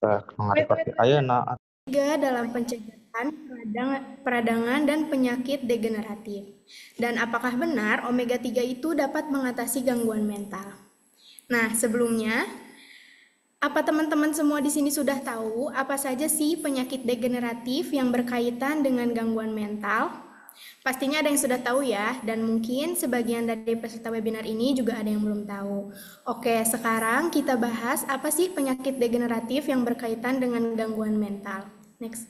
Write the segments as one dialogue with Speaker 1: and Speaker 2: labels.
Speaker 1: Wait, wait, wait.
Speaker 2: Ayeuna.
Speaker 1: Tiga dalam pencegahan peradangan dan penyakit degeneratif. Dan apakah benar omega 3 itu dapat mengatasi gangguan mental? Nah, sebelumnya, apa teman-teman semua di sini sudah tahu apa saja sih penyakit degeneratif yang berkaitan dengan gangguan mental? Pastinya ada yang sudah tahu ya, dan mungkin sebagian dari peserta webinar ini juga ada yang belum tahu. Oke, sekarang kita bahas apa sih penyakit degeneratif yang berkaitan dengan gangguan mental. Next.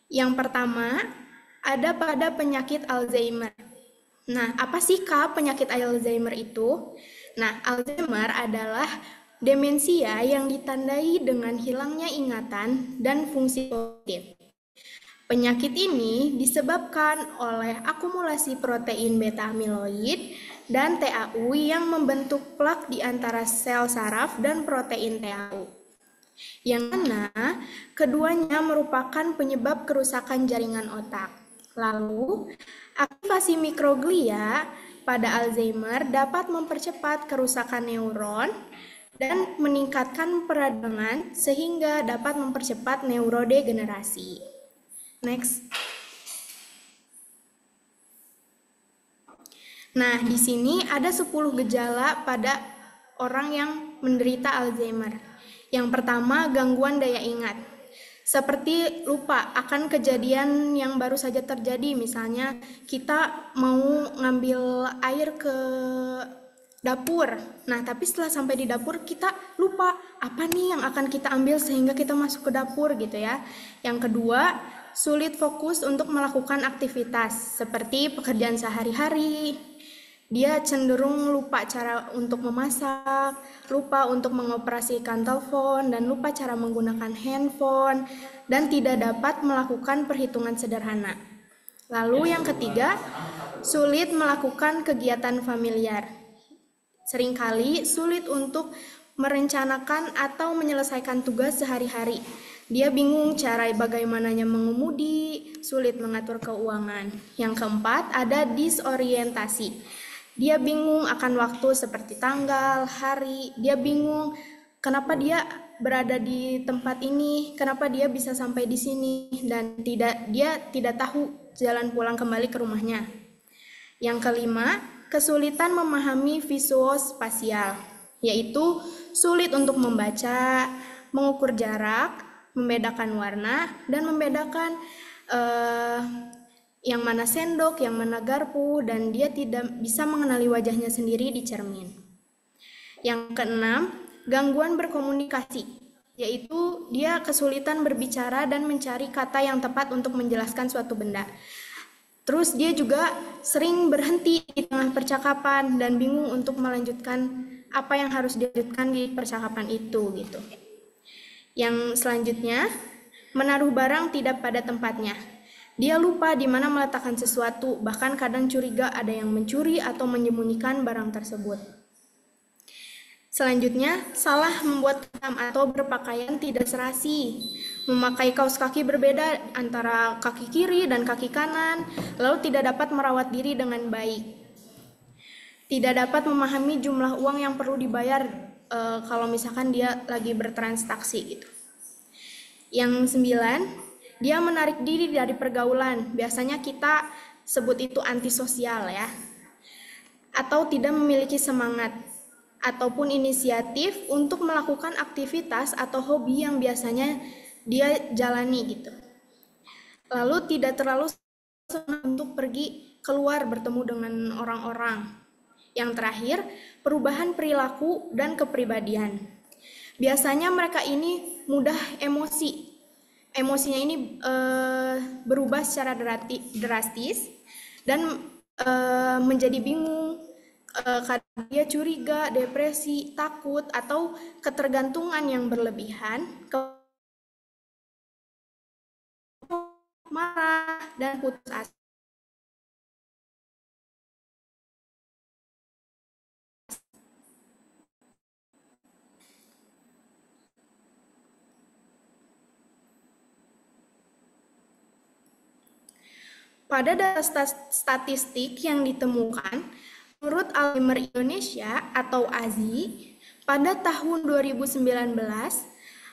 Speaker 1: Yang pertama, ada pada penyakit Alzheimer. Nah, apa sih Kak penyakit Alzheimer itu? Nah, Alzheimer adalah demensia yang ditandai dengan hilangnya ingatan dan fungsi kognitif. Penyakit ini disebabkan oleh akumulasi protein beta amiloid dan TAU yang membentuk plak di antara sel saraf dan protein TAU. Yang mana keduanya merupakan penyebab kerusakan jaringan otak. Lalu, aktivasi mikroglia pada Alzheimer dapat mempercepat kerusakan neuron dan meningkatkan peradangan sehingga dapat mempercepat neurodegenerasi. Next. Nah, di sini ada 10 gejala pada orang yang menderita Alzheimer. Yang pertama, gangguan daya ingat. Seperti lupa akan kejadian yang baru saja terjadi, misalnya kita mau ngambil air ke dapur. Nah, tapi setelah sampai di dapur kita lupa apa nih yang akan kita ambil sehingga kita masuk ke dapur gitu ya. Yang kedua, sulit fokus untuk melakukan aktivitas seperti pekerjaan sehari-hari. Dia cenderung lupa cara untuk memasak, lupa untuk mengoperasikan telepon, dan lupa cara menggunakan handphone, dan tidak dapat melakukan perhitungan sederhana. Lalu yang ketiga, sulit melakukan kegiatan familiar. Seringkali sulit untuk merencanakan atau menyelesaikan tugas sehari-hari. Dia bingung cara bagaimananya mengemudi, sulit mengatur keuangan. Yang keempat, ada disorientasi. Dia bingung akan waktu seperti tanggal, hari. Dia bingung kenapa dia berada di tempat ini, kenapa dia bisa sampai di sini, dan dia tidak tahu jalan pulang kembali ke rumahnya. Yang kelima, kesulitan memahami visuospasial, yaitu sulit untuk membaca, mengukur jarak, membedakan warna, dan membedakan yang mana sendok, yang mana garpu, dan dia tidak bisa mengenali wajahnya sendiri di cermin. Yang keenam, gangguan berkomunikasi, yaitu dia kesulitan berbicara dan mencari kata yang tepat untuk menjelaskan suatu benda. Terus dia juga sering berhenti di tengah percakapan dan bingung untuk melanjutkan apa yang harus dilanjutkan di percakapan itu gitu. Yang selanjutnya, menaruh barang tidak pada tempatnya. Dia lupa di mana meletakkan sesuatu, bahkan kadang curiga ada yang mencuri atau menyembunyikan barang tersebut. Selanjutnya, salah membuat hitam atau berpakaian tidak serasi. Memakai kaos kaki berbeda antara kaki kiri dan kaki kanan, lalu tidak dapat merawat diri dengan baik. Tidak dapat memahami jumlah uang yang perlu dibayar kalau misalkan dia lagi bertransaksi gitu. Yang 9, dia menarik diri dari pergaulan. Biasanya kita sebut itu antisosial ya. Atau tidak memiliki semangat ataupun inisiatif untuk melakukan aktivitas atau hobi yang biasanya dia jalani gitu. Lalu tidak terlalu senang untuk pergi keluar bertemu dengan orang-orang. Yang terakhir, perubahan perilaku dan kepribadian. Biasanya mereka ini mudah emosi. Emosinya ini berubah secara drastis dan menjadi bingung, kadang dia curiga, depresi, takut, atau ketergantungan yang berlebihan, marah, dan putus asa. Pada data statistik yang ditemukan, menurut Alzheimer Indonesia atau AZI, pada tahun 2019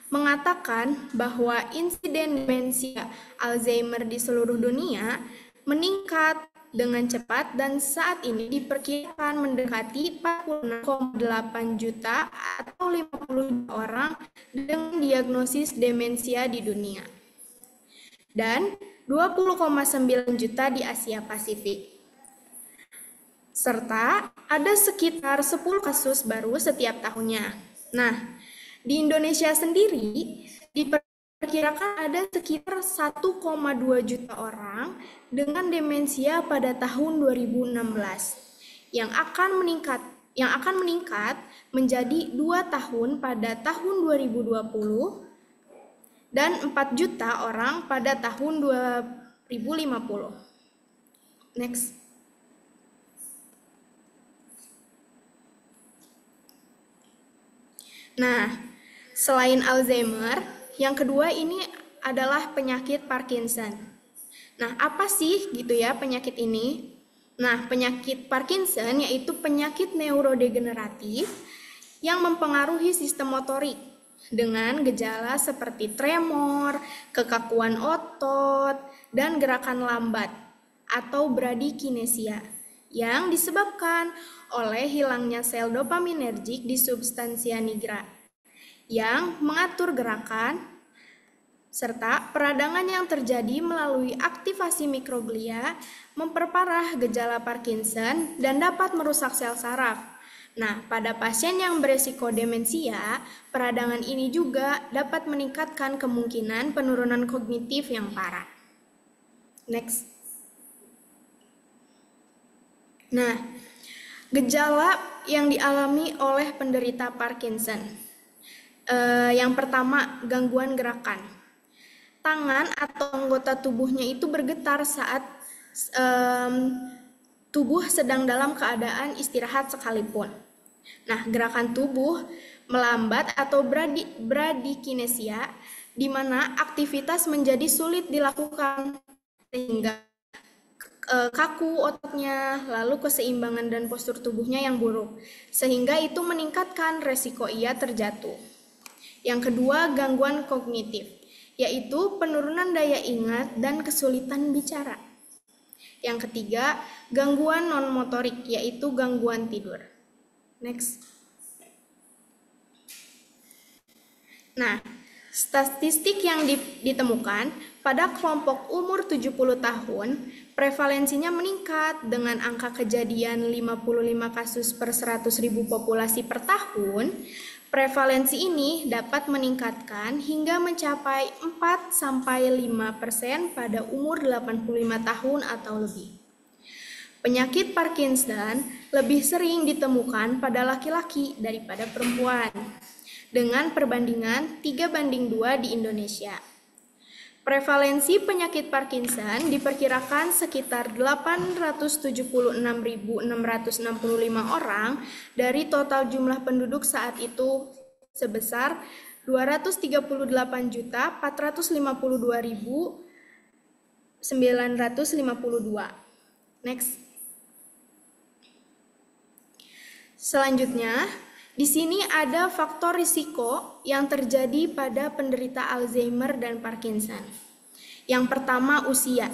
Speaker 1: mengatakan bahwa insiden demensia Alzheimer di seluruh dunia meningkat dengan cepat dan saat ini diperkirakan mendekati 46,8 juta atau 50 juta orang dengan diagnosis demensia di dunia dan 20,9 juta di Asia Pasifik. Serta ada sekitar 10 kasus baru setiap tahunnya. Nah, di Indonesia sendiri diperkirakan ada sekitar 1,2 juta orang dengan demensia pada tahun 2016 yang akan meningkat menjadi 2 tahun pada tahun 2020 dan 4 juta orang pada tahun 2050. Next. Nah, selain Alzheimer, yang kedua ini adalah penyakit Parkinson. Nah, apa sih gitu ya penyakit ini? Nah, penyakit Parkinson yaitu penyakit neurodegeneratif yang mempengaruhi sistem motorik dengan gejala seperti tremor, kekakuan otot, dan gerakan lambat atau bradykinesia yang disebabkan oleh hilangnya sel dopaminergik di substansia nigra yang mengatur gerakan serta peradangan yang terjadi melalui aktivasi mikroglia memperparah gejala Parkinson dan dapat merusak sel saraf. Nah, pada pasien yang beresiko demensia, peradangan ini juga dapat meningkatkan kemungkinan penurunan kognitif yang parah. Next. Nah, gejala yang dialami oleh penderita Parkinson. Yang pertama, gangguan gerakan. Tangan atau anggota tubuhnya itu bergetar saat tubuh sedang dalam keadaan istirahat sekalipun. Nah, gerakan tubuh melambat atau bradykinesia, di mana aktivitas menjadi sulit dilakukan sehingga kaku ototnya, lalu keseimbangan dan postur tubuhnya yang buruk, sehingga itu meningkatkan resiko ia terjatuh. Yang kedua, gangguan kognitif, yaitu penurunan daya ingat dan kesulitan bicara. Yang ketiga, gangguan non-motorik, yaitu gangguan tidur. Next. Nah, statistik yang ditemukan pada kelompok umur 70 tahun, prevalensinya meningkat dengan angka kejadian 55 kasus per 100.000 populasi per tahun. Prevalensi ini dapat meningkatkan hingga mencapai 4-5% pada umur 85 tahun atau lebih. Penyakit Parkinson lebih sering ditemukan pada laki-laki daripada perempuan, dengan perbandingan 3:2 di Indonesia. Prevalensi penyakit Parkinson diperkirakan sekitar 876.665 orang dari total jumlah penduduk saat itu sebesar 238.452.952. Next. Selanjutnya, di sini ada faktor risiko yang terjadi pada penderita Alzheimer dan Parkinson. Yang pertama, usia.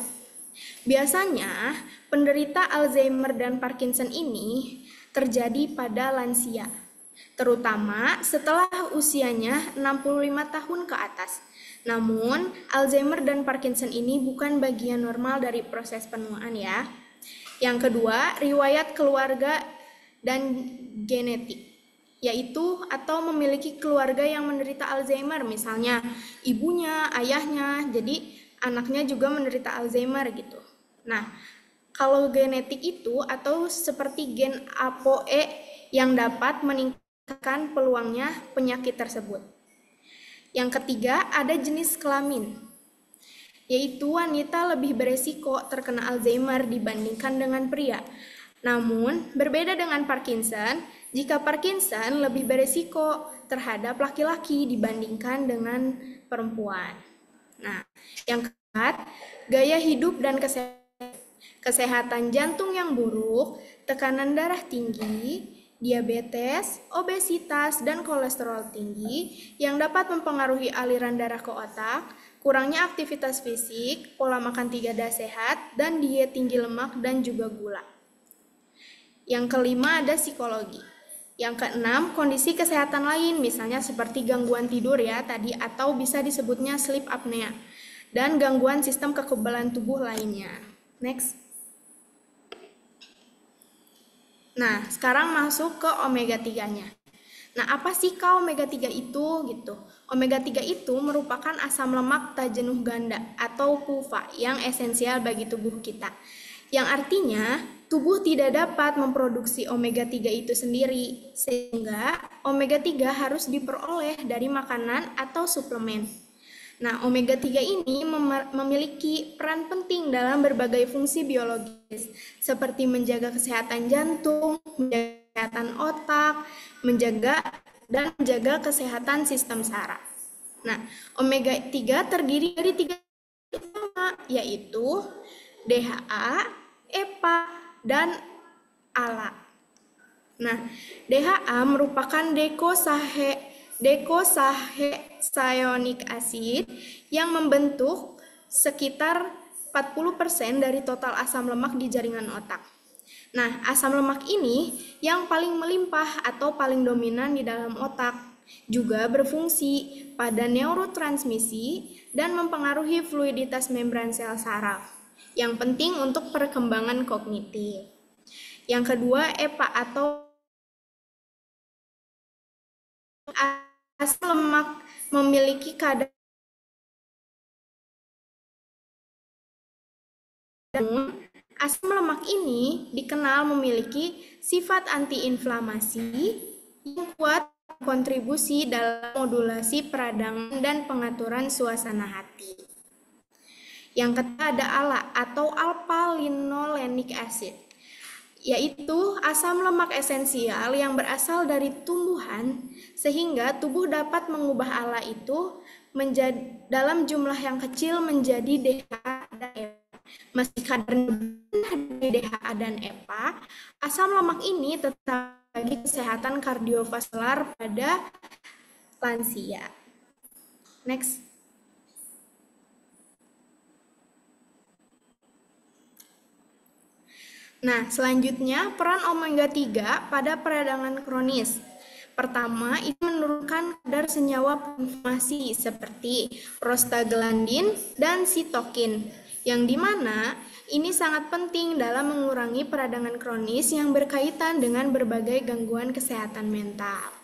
Speaker 1: Biasanya, penderita Alzheimer dan Parkinson ini terjadi pada lansia, terutama setelah usianya 65 tahun ke atas. Namun, Alzheimer dan Parkinson ini bukan bagian normal dari proses penuaan ya. Yang kedua, riwayat keluarga dan genetik, yaitu atau memiliki keluarga yang menderita Alzheimer, misalnya ibunya, ayahnya, jadi anaknya juga menderita Alzheimer gitu. Nah, kalau genetik itu atau seperti gen ApoE yang dapat meningkatkan peluangnya penyakit tersebut. Yang ketiga, ada jenis kelamin, yaitu wanita lebih beresiko terkena Alzheimer dibandingkan dengan pria. Namun, berbeda dengan Parkinson, jika Parkinson lebih beresiko terhadap laki-laki dibandingkan dengan perempuan. Nah, yang keempat, gaya hidup dan kesehatan jantung yang buruk, tekanan darah tinggi, diabetes, obesitas, dan kolesterol tinggi yang dapat mempengaruhi aliran darah ke otak, kurangnya aktivitas fisik, pola makan tidak sehat, dan diet tinggi lemak dan juga gula. Yang kelima ada psikologi. Yang keenam, kondisi kesehatan lain, misalnya seperti gangguan tidur ya tadi, atau bisa disebutnya sleep apnea, dan gangguan sistem kekebalan tubuh lainnya. Next. Nah, sekarang masuk ke omega 3-nya. Nah, apa sih omega 3 itu gitu? Omega 3 itu merupakan asam lemak tak jenuh ganda atau PUFA yang esensial bagi tubuh kita. Yang artinya, tubuh tidak dapat memproduksi omega 3 itu sendiri, sehingga omega 3 harus diperoleh dari makanan atau suplemen. Nah, omega 3 ini memiliki peran penting dalam berbagai fungsi biologis, seperti menjaga kesehatan jantung, menjaga kesehatan otak, menjaga kesehatan sistem saraf. Nah, omega 3 terdiri dari 3 utama, yaitu DHA, EPA, dan ALA. Nah, DHA merupakan deicosahexaenoic acid yang membentuk sekitar 40% dari total asam lemak di jaringan otak. Nah, asam lemak ini yang paling melimpah atau paling dominan di dalam otak, juga berfungsi pada neurotransmisi dan mempengaruhi fluiditas membran sel saraf, yang penting untuk perkembangan kognitif. Yang kedua, EPA atau asam lemak memiliki kadar asam lemak ini dikenal memiliki sifat antiinflamasi yang kuat kontribusi dalam modulasi peradangan dan pengaturan suasana hati. Yang ketiga ada ALA atau alpha-linolenic acid, yaitu asam lemak esensial yang berasal dari tumbuhan sehingga tubuh dapat mengubah ALA itu menjadi dalam jumlah yang kecil menjadi DHA dan EPA. Meski kadarnya dari DHA dan EPA, asam lemak ini tetap bagi kesehatan kardiovaskular pada lansia. Next. Nah, selanjutnya peran omega 3 pada peradangan kronis. Pertama, itu menurunkan kadar senyawa inflamasi seperti prostaglandin dan sitokin, yang dimana ini sangat penting dalam mengurangi peradangan kronis yang berkaitan dengan berbagai gangguan kesehatan mental.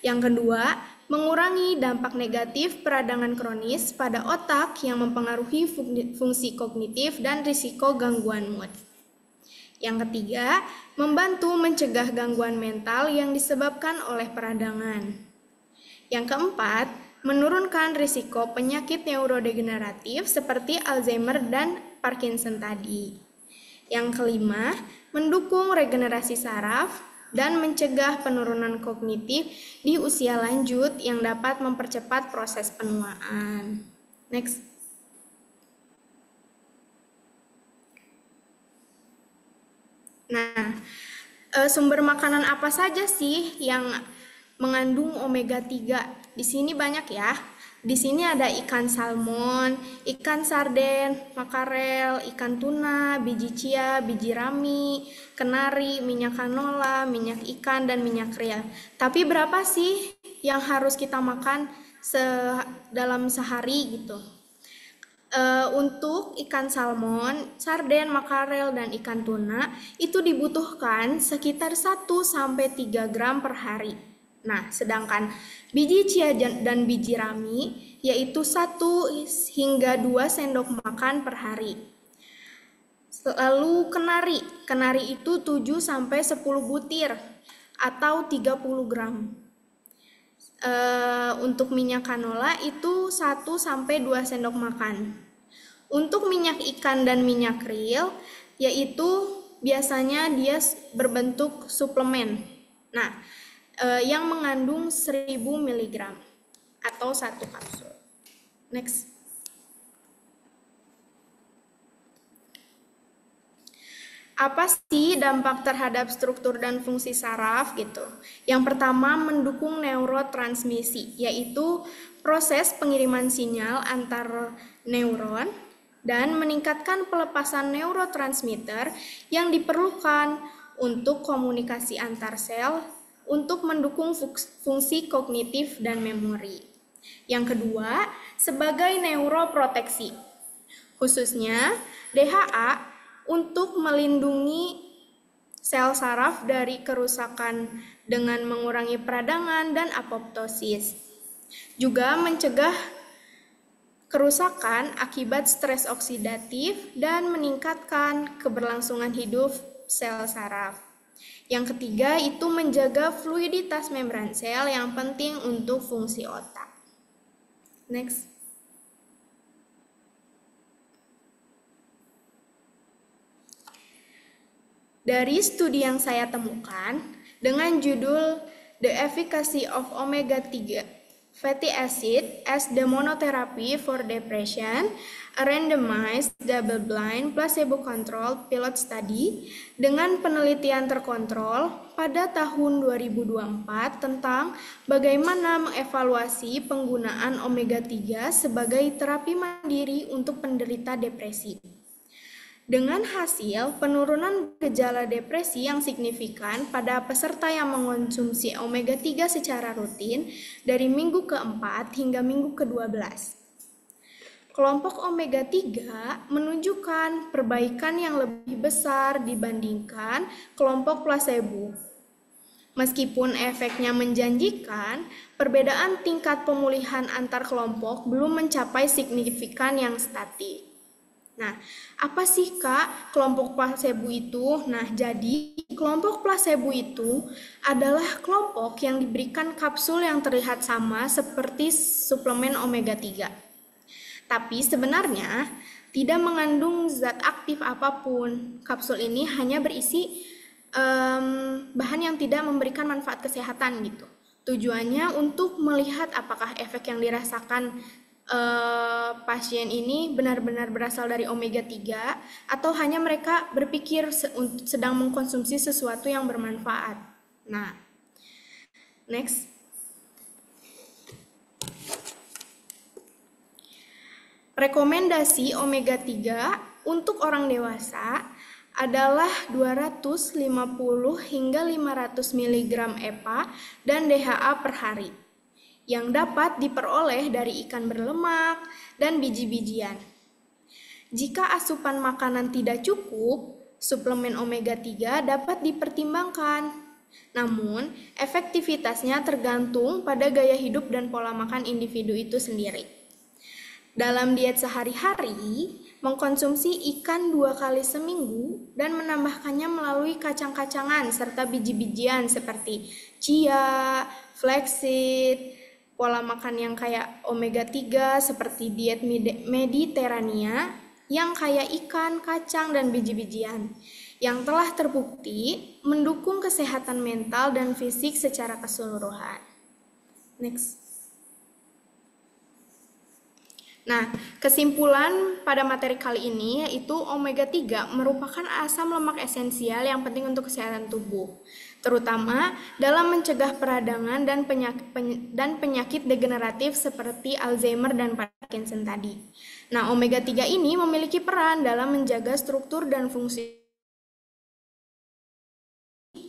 Speaker 1: Yang kedua, mengurangi dampak negatif peradangan kronis pada otak yang mempengaruhi fungsi kognitif dan risiko gangguan mood. Yang ketiga, membantu mencegah gangguan mental yang disebabkan oleh peradangan. Yang keempat, menurunkan risiko penyakit neurodegeneratif seperti Alzheimer dan Parkinson tadi. Yang kelima, mendukung regenerasi saraf dan mencegah penurunan kognitif di usia lanjut yang dapat mempercepat proses penuaan. Next. Nah, sumber makanan apa saja sih yang mengandung omega 3? Di sini banyak ya. Di sini ada ikan salmon, ikan sarden, makarel, ikan tuna, biji chia, biji rami, kenari, minyak canola, minyak ikan, dan minyak krill. Tapi berapa sih yang harus kita makan dalam sehari gitu? Untuk ikan salmon, sarden, makarel, dan ikan tuna itu dibutuhkan sekitar 1-3 gram per hari. Nah, sedangkan biji chia dan biji rami yaitu 1 hingga 2 sendok makan per hari. Lalu kenari itu 7-10 butir atau 30 gram. Untuk minyak canola itu 1-2 sendok makan. Untuk minyak ikan dan minyak krill, yaitu biasanya dia berbentuk suplemen. Nah, yang mengandung 1000 mg atau 1 kapsul. Next. Apa sih dampak terhadap struktur dan fungsi saraf gitu? Yang pertama, mendukung neurotransmisi, yaitu proses pengiriman sinyal antar neuron dan meningkatkan pelepasan neurotransmitter yang diperlukan untuk komunikasi antar sel untuk mendukung fungsi kognitif dan memori. Yang kedua, sebagai neuroproteksi, khususnya DHA untuk melindungi sel saraf dari kerusakan dengan mengurangi peradangan dan apoptosis. Juga mencegah kerusakan akibat stres oksidatif dan meningkatkan keberlangsungan hidup sel saraf. Yang ketiga itu menjaga fluiditas membran sel yang penting untuk fungsi otak. Next. Dari studi yang saya temukan dengan judul The Efficacy of Omega-3 Fatty Acid as the Monotherapy for Depression, a randomized double-blind placebo-controlled pilot study dengan penelitian terkontrol pada tahun 2024 tentang bagaimana mengevaluasi penggunaan omega-3 sebagai terapi mandiri untuk penderita depresi. Dengan hasil penurunan gejala depresi yang signifikan pada peserta yang mengonsumsi omega-3 secara rutin dari minggu ke-4 hingga minggu ke-12. Kelompok omega-3 menunjukkan perbaikan yang lebih besar dibandingkan kelompok placebo. Meskipun efeknya menjanjikan, perbedaan tingkat pemulihan antar kelompok belum mencapai signifikan yang statis. Nah, apa sih Kak kelompok placebo itu? Nah, jadi kelompok placebo itu adalah kelompok yang diberikan kapsul yang terlihat sama seperti suplemen omega-3. Tapi sebenarnya tidak mengandung zat aktif apapun. Kapsul ini hanya berisi bahan yang tidak memberikan manfaat kesehatan gitu. Tujuannya untuk melihat apakah efek yang dirasakan pasien ini benar-benar berasal dari omega-3 atau hanya mereka berpikir sedang mengkonsumsi sesuatu yang bermanfaat. Nah, next. Rekomendasi omega-3 untuk orang dewasa adalah 250 hingga 500 mg EPA dan DHA per hari yang dapat diperoleh dari ikan berlemak dan biji-bijian. Jika asupan makanan tidak cukup, suplemen omega-3 dapat dipertimbangkan. Namun, efektivitasnya tergantung pada gaya hidup dan pola makan individu itu sendiri. Dalam diet sehari-hari, mengkonsumsi ikan 2 kali seminggu dan menambahkannya melalui kacang-kacangan serta biji-bijian seperti chia, flaxseed, pola makan yang kayak omega-3 seperti diet Mediterania yang kaya ikan, kacang, dan biji-bijian yang telah terbukti mendukung kesehatan mental dan fisik secara keseluruhan. Next. Nah, kesimpulan pada materi kali ini yaitu omega-3 merupakan asam lemak esensial yang penting untuk kesehatan tubuh, terutama dalam mencegah peradangan dan penyakit degeneratif seperti Alzheimer dan Parkinson tadi. Nah, omega-3 ini memiliki peran dalam menjaga struktur dan fungsi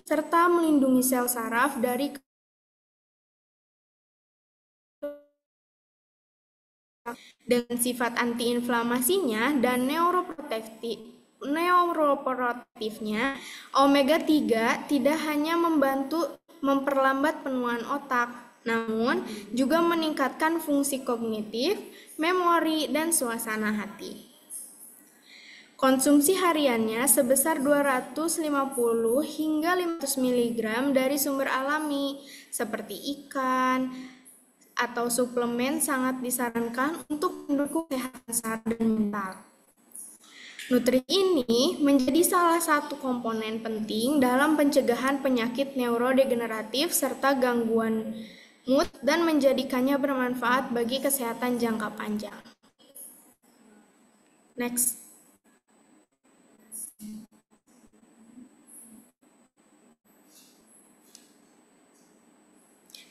Speaker 1: serta melindungi sel saraf dari dengan sifat antiinflamasinya dan neuroprotektifnya, omega-3 tidak hanya membantu memperlambat penuaan otak, namun juga meningkatkan fungsi kognitif, memori, dan suasana hati. Konsumsi hariannya sebesar 250 hingga 500 mg dari sumber alami seperti ikan atau suplemen sangat disarankan untuk mendukung kesehatan saraf dan mental. Nutrisi ini menjadi salah satu komponen penting dalam pencegahan penyakit neurodegeneratif serta gangguan mood dan menjadikannya bermanfaat bagi kesehatan jangka panjang. Next.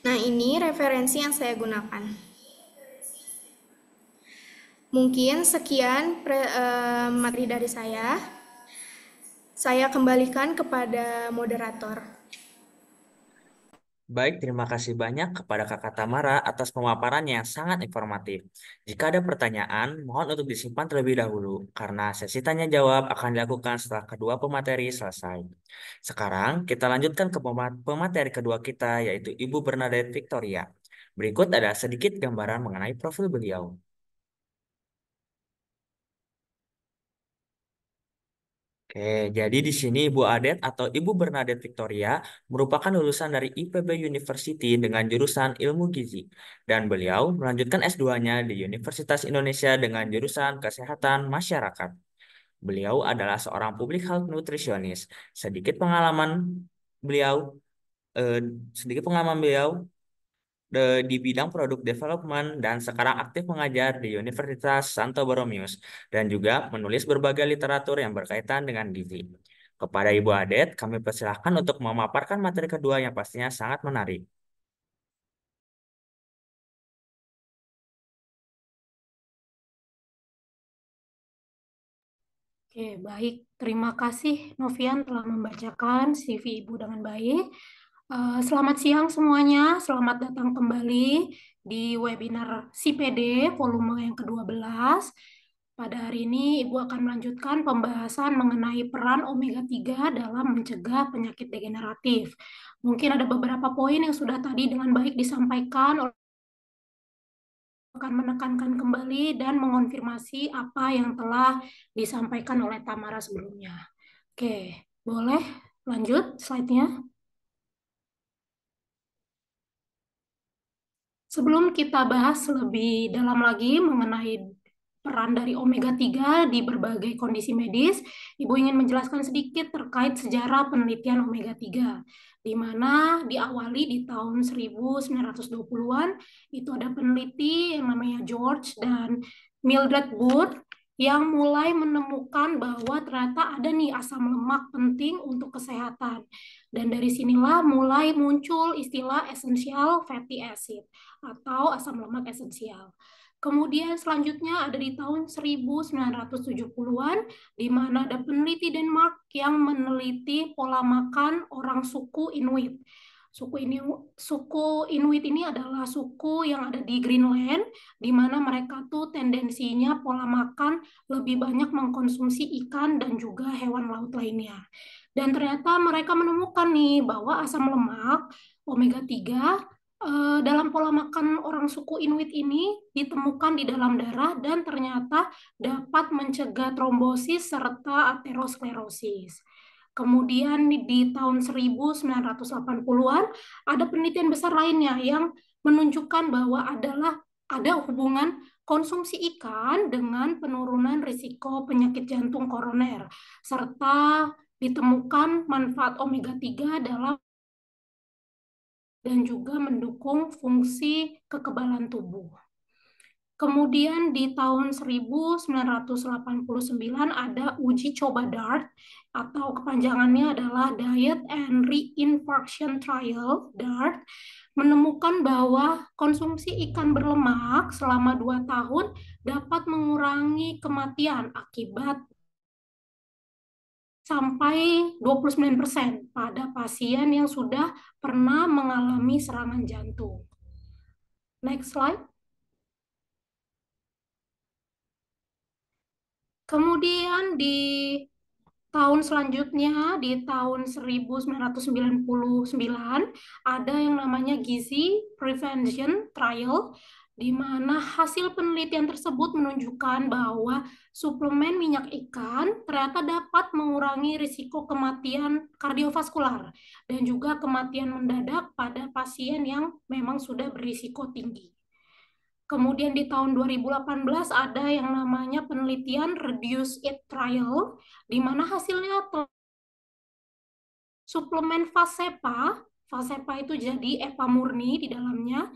Speaker 1: Nah, ini referensi yang saya gunakan. Mungkin sekian materi dari saya. Saya kembalikan kepada moderator.
Speaker 2: Baik, terima kasih banyak kepada Kakak Tamara atas pemaparan yang sangat informatif. Jika ada pertanyaan, mohon untuk disimpan terlebih dahulu, karena sesi tanya jawab akan dilakukan setelah kedua pemateri selesai. Sekarang, kita lanjutkan ke pemateri kedua kita, yaitu Ibu Bernadette Victoria. Berikut ada sedikit gambaran mengenai profil beliau. Oke, jadi di sini Ibu Adet atau Ibu Bernadette Victoria merupakan lulusan dari IPB University dengan jurusan Ilmu Gizi. Dan beliau melanjutkan S2-nya di Universitas Indonesia dengan jurusan Kesehatan Masyarakat. Beliau adalah seorang public health nutritionist. Sedikit pengalaman beliau, eh, sedikit pengalaman beliau di bidang produk development dan sekarang aktif mengajar di Universitas Santo Borromeus dan juga menulis berbagai literatur yang berkaitan dengan gizi. Kepada Ibu Adet, kami persilahkan untuk memaparkan materi kedua yang pastinya sangat menarik.
Speaker 3: Oke, baik. Terima kasih Novian telah membacakan CV Ibu dengan baik. Selamat siang semuanya, selamat datang kembali di webinar CPD volume yang ke-12. Pada hari ini Ibu akan melanjutkan pembahasan mengenai peran omega 3 dalam mencegah penyakit degeneratif. Mungkin ada beberapa poin yang sudah tadi dengan baik disampaikan, akan menekankan kembali dan mengonfirmasi apa yang telah disampaikan oleh Tamara sebelumnya. Oke, boleh lanjut slide-nya? Sebelum kita bahas lebih dalam lagi mengenai peran dari omega 3 di berbagai kondisi medis, Ibu ingin menjelaskan sedikit terkait sejarah penelitian omega 3, di mana diawali di tahun 1920-an, itu ada peneliti yang namanya George dan Mildred Booth yang mulai menemukan bahwa ternyata ada nih asam lemak penting untuk kesehatan. Dan dari sinilah mulai muncul istilah essential fatty acid atau asam lemak esensial. Kemudian selanjutnya ada di tahun 1970-an, di mana ada peneliti Denmark yang meneliti pola makan orang suku Inuit. Suku Inuit ini adalah suku yang ada di Greenland, di mana mereka tuh tendensinya pola makan lebih banyak mengkonsumsi ikan dan juga hewan laut lainnya. Dan ternyata mereka menemukan nih bahwa asam lemak omega 3 dalam pola makan orang suku Inuit ini ditemukan di dalam darah dan ternyata dapat mencegah trombosis serta aterosklerosis. Kemudian di tahun 1980-an ada penelitian besar lainnya yang menunjukkan bahwa ada hubungan konsumsi ikan dengan penurunan risiko penyakit jantung koroner serta ditemukan manfaat omega 3 dalam dan juga mendukung fungsi kekebalan tubuh. Kemudian di tahun 1989 ada uji coba DART atau kepanjangannya adalah Diet and Reinfarction Trial DART, menemukan bahwa konsumsi ikan berlemak selama 2 tahun dapat mengurangi kematian akibat sampai 29% pada pasien yang sudah pernah mengalami serangan jantung. Next slide. Kemudian di tahun selanjutnya, di tahun 1999, ada yang namanya Gizi Prevention Trial, di mana hasil penelitian tersebut menunjukkan bahwa suplemen minyak ikan ternyata dapat mengurangi risiko kematian kardiovaskular dan juga kematian mendadak pada pasien yang memang sudah berisiko tinggi. Kemudian di tahun 2018 ada yang namanya penelitian Reduce It Trial, di mana hasilnya suplemen Vasepa itu jadi EPA murni di dalamnya,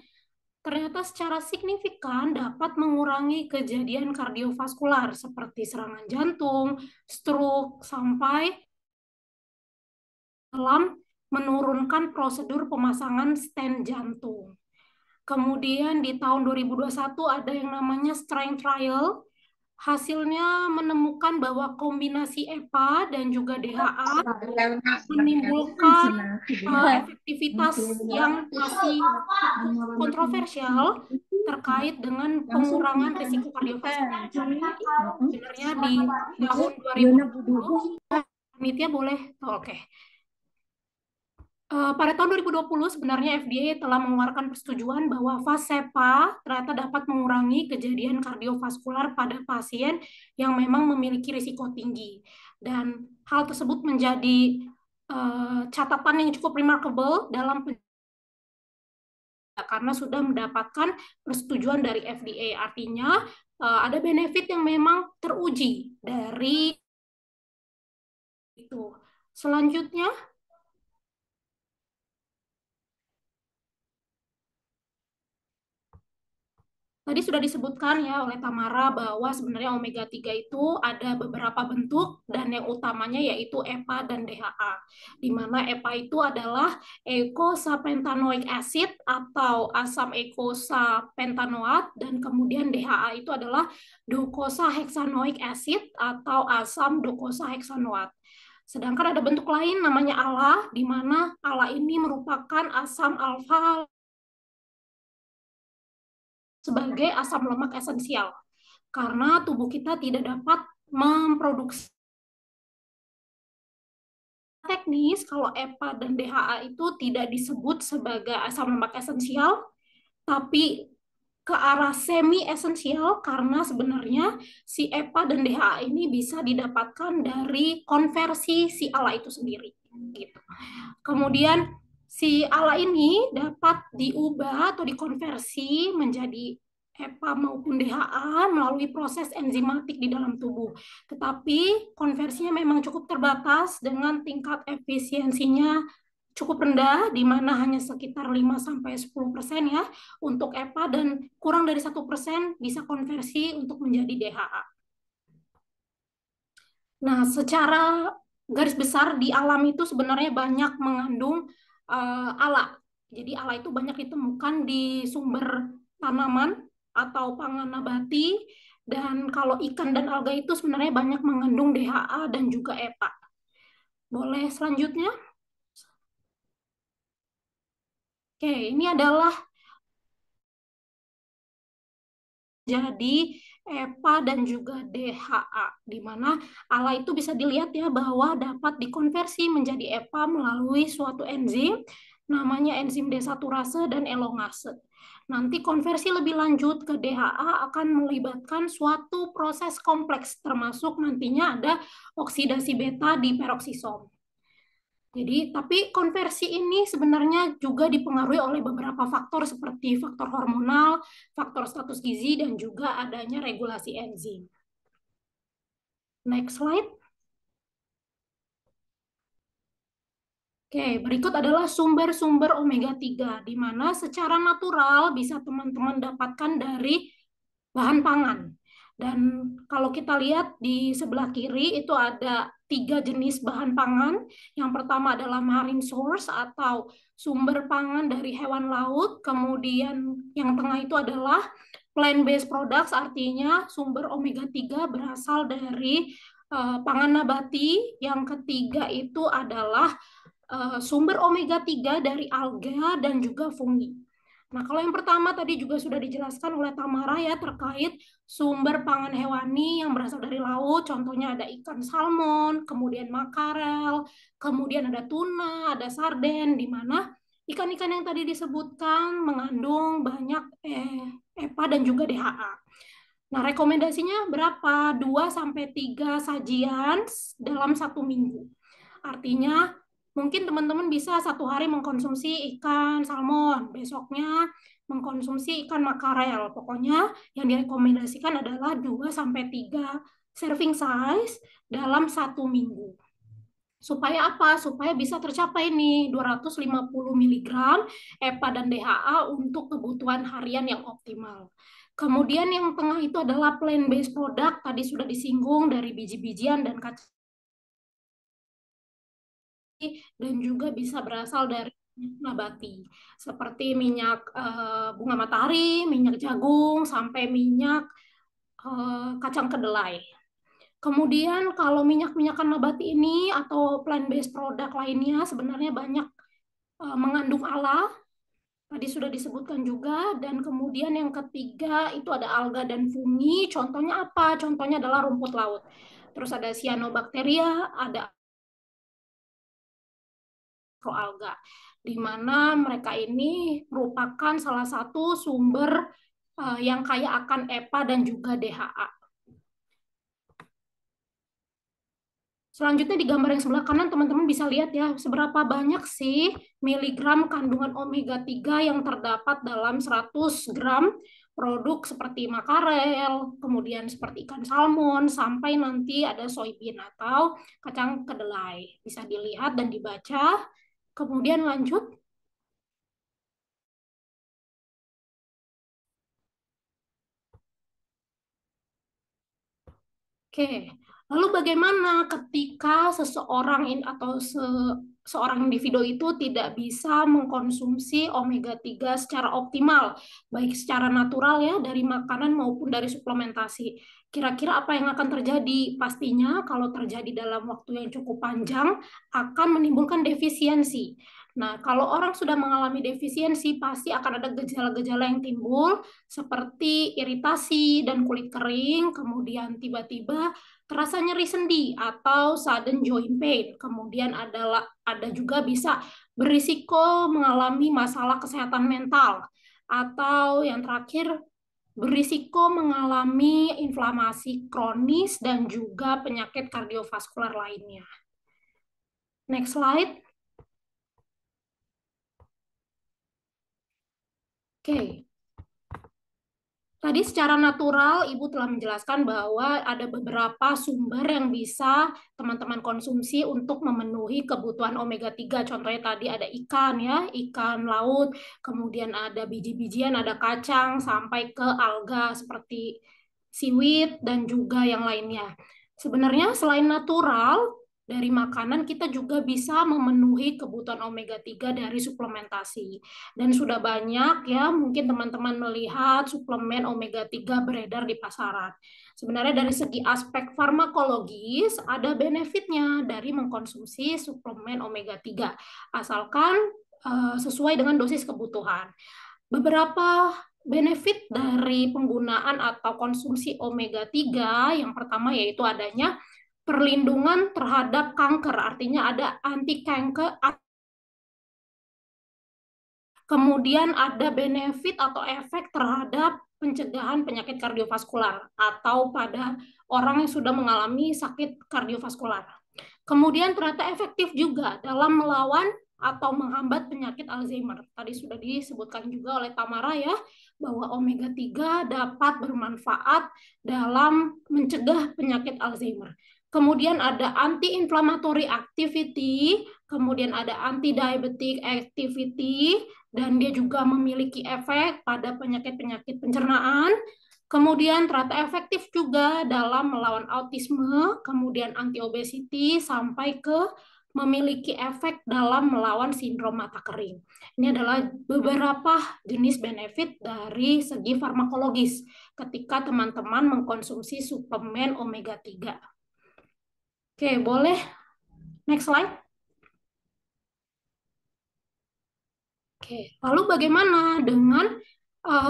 Speaker 3: ternyata secara signifikan dapat mengurangi kejadian kardiovaskular seperti serangan jantung, stroke, sampai dalam menurunkan prosedur pemasangan stent jantung. Kemudian di tahun 2021 ada yang namanya strength trial. Hasilnya menemukan bahwa kombinasi EPA dan juga DHA menimbulkan efektivitas yang masih kontroversial terkait dengan pengurangan risiko kardiovaskular. Sebenarnya di tahun 2020, panitia boleh, oke. Pada tahun 2020 sebenarnya FDA telah mengeluarkan persetujuan bahwa VASCEPA ternyata dapat mengurangi kejadian kardiovaskular pada pasien yang memang memiliki risiko tinggi. Dan hal tersebut menjadi catatan yang cukup remarkable dalam karena sudah mendapatkan persetujuan dari FDA. Artinya ada benefit yang memang teruji dari itu. Selanjutnya, tadi sudah disebutkan ya oleh Tamara bahwa sebenarnya omega 3 itu ada beberapa bentuk dan yang utamanya yaitu EPA dan DHA. Di mana EPA itu adalah eicosapentaenoic acid atau asam eicosapentaenoat dan kemudian DHA itu adalah docosahexaenoic acid atau asam docosahexaenoat. Sedangkan ada bentuk lain namanya ALA, di mana ALA ini merupakan asam alfa sebagai asam lemak esensial karena tubuh kita tidak dapat memproduksi. Teknis kalau EPA dan DHA itu tidak disebut sebagai asam lemak esensial, tapi ke arah semi esensial karena sebenarnya si EPA dan DHA ini bisa didapatkan dari konversi si ALA itu sendiri gitu. Kemudian si ALA ini dapat diubah atau dikonversi menjadi EPA maupun DHA melalui proses enzimatik di dalam tubuh. Tetapi konversinya memang cukup terbatas dengan tingkat efisiensinya cukup rendah, di mana hanya sekitar 5-10% ya untuk EPA dan kurang dari 1% bisa konversi untuk menjadi DHA. Nah, secara garis besar di alam itu sebenarnya banyak mengandung ALA. Jadi ALA itu banyak ditemukan di sumber tanaman atau pangan nabati, dan kalau ikan dan alga itu sebenarnya banyak mengandung DHA dan juga EPA. Boleh selanjutnya? Oke, ini adalah jadi EPA dan juga DHA, di mana ALA itu bisa dilihat ya bahwa dapat dikonversi menjadi EPA melalui suatu enzim, namanya enzim desaturase dan elongase. Nanti konversi lebih lanjut ke DHA akan melibatkan suatu proses kompleks, termasuk nantinya ada oksidasi beta di peroksisom. Jadi, tapi konversi ini sebenarnya juga dipengaruhi oleh beberapa faktor seperti faktor hormonal, faktor status gizi, dan juga adanya regulasi enzim. Next slide. Oke, berikut adalah sumber-sumber omega 3, di mana secara natural bisa teman-teman dapatkan dari bahan pangan. Dan kalau kita lihat di sebelah kiri itu ada 3 jenis bahan pangan. Yang pertama adalah marine source atau sumber pangan dari hewan laut. Kemudian yang tengah itu adalah plant-based products, artinya sumber omega 3 berasal dari pangan nabati. Yang ketiga itu adalah sumber omega 3 dari alga dan juga fungi. Nah, kalau yang pertama tadi juga sudah dijelaskan oleh Tamara ya terkait sumber pangan hewani yang berasal dari laut, contohnya ada ikan salmon, kemudian makarel, kemudian ada tuna, ada sarden, di mana ikan-ikan yang tadi disebutkan mengandung banyak EPA dan juga DHA. Nah, rekomendasinya berapa? 2-3 sajian dalam 1 minggu. Artinya mungkin teman-teman bisa 1 hari mengkonsumsi ikan salmon, besoknya mengkonsumsi ikan makarel. Pokoknya yang direkomendasikan adalah 2-3 serving size dalam 1 minggu. Supaya apa? Supaya bisa tercapai nih 250 mg EPA dan DHA untuk kebutuhan harian yang optimal. Kemudian yang tengah itu adalah plant-based product, tadi sudah disinggung dari biji-bijian dan kacang dan juga bisa berasal dari nabati seperti minyak bunga matahari, minyak jagung, sampai minyak kacang kedelai. Kemudian kalau minyak-minyakan nabati ini atau plant-based product lainnya sebenarnya banyak mengandung ALA, tadi sudah disebutkan juga. Dan kemudian yang ketiga itu ada alga dan fungi. Contohnya apa? Contohnya adalah rumput laut. Terus ada cyanobacteria, ada mikroalga, di mana mereka ini merupakan salah satu sumber yang kaya akan EPA dan juga DHA. Selanjutnya di gambar yang sebelah kanan teman-teman bisa lihat ya seberapa banyak sih miligram kandungan omega 3 yang terdapat dalam 100 gram produk seperti makarel, kemudian seperti ikan salmon, sampai nanti ada soybean atau kacang kedelai. Bisa dilihat dan dibaca. Kemudian lanjut. Oke, lalu bagaimana ketika seseorang atau seorang individu itu tidak bisa mengkonsumsi omega 3 secara optimal, baik secara natural ya dari makanan maupun dari suplementasi. Kira-kira apa yang akan terjadi? Pastinya kalau terjadi dalam waktu yang cukup panjang akan menimbulkan defisiensi. Nah, kalau orang sudah mengalami defisiensi, pasti akan ada gejala-gejala yang timbul seperti iritasi dan kulit kering, kemudian tiba-tiba terasa nyeri sendi atau sudden joint pain. Kemudian ada juga bisa berisiko mengalami masalah kesehatan mental, atau yang terakhir berisiko mengalami inflamasi kronis dan juga penyakit kardiovaskular lainnya. Next slide. Oke. Tadi secara natural Ibu telah menjelaskan bahwa ada beberapa sumber yang bisa teman-teman konsumsi untuk memenuhi kebutuhan omega 3. Contohnya tadi ada ikan ya, ikan laut, kemudian ada biji-bijian, ada kacang, sampai ke alga seperti seaweed dan juga yang lainnya. Sebenarnya selain natural, dari makanan kita juga bisa memenuhi kebutuhan omega 3 dari suplementasi. Dan sudah banyak ya, mungkin teman-teman melihat suplemen omega 3 beredar di pasaran. Sebenarnya dari segi aspek farmakologis ada benefitnya dari mengkonsumsi suplemen omega 3 asalkan sesuai dengan dosis kebutuhan. Beberapa benefit dari penggunaan atau konsumsi omega 3 yang pertama yaitu adanya perlindungan terhadap kanker, artinya ada anti kanker. Kemudian ada benefit atau efek terhadap pencegahan penyakit kardiovaskular atau pada orang yang sudah mengalami sakit kardiovaskular. Kemudian ternyata efektif juga dalam melawan atau menghambat penyakit Alzheimer. Tadi sudah disebutkan juga oleh Tamara ya, bahwa omega 3 dapat bermanfaat dalam mencegah penyakit Alzheimer. Kemudian ada anti-inflammatory activity, kemudian ada anti-diabetic activity, dan dia juga memiliki efek pada penyakit-penyakit pencernaan. Kemudian ternyata efektif juga dalam melawan autisme, kemudian anti-obesity, sampai ke memiliki efek dalam melawan sindrom mata kering. Ini adalah beberapa jenis benefit dari segi farmakologis ketika teman-teman mengkonsumsi suplemen omega 3. Oke, boleh next slide. Oke, lalu bagaimana dengan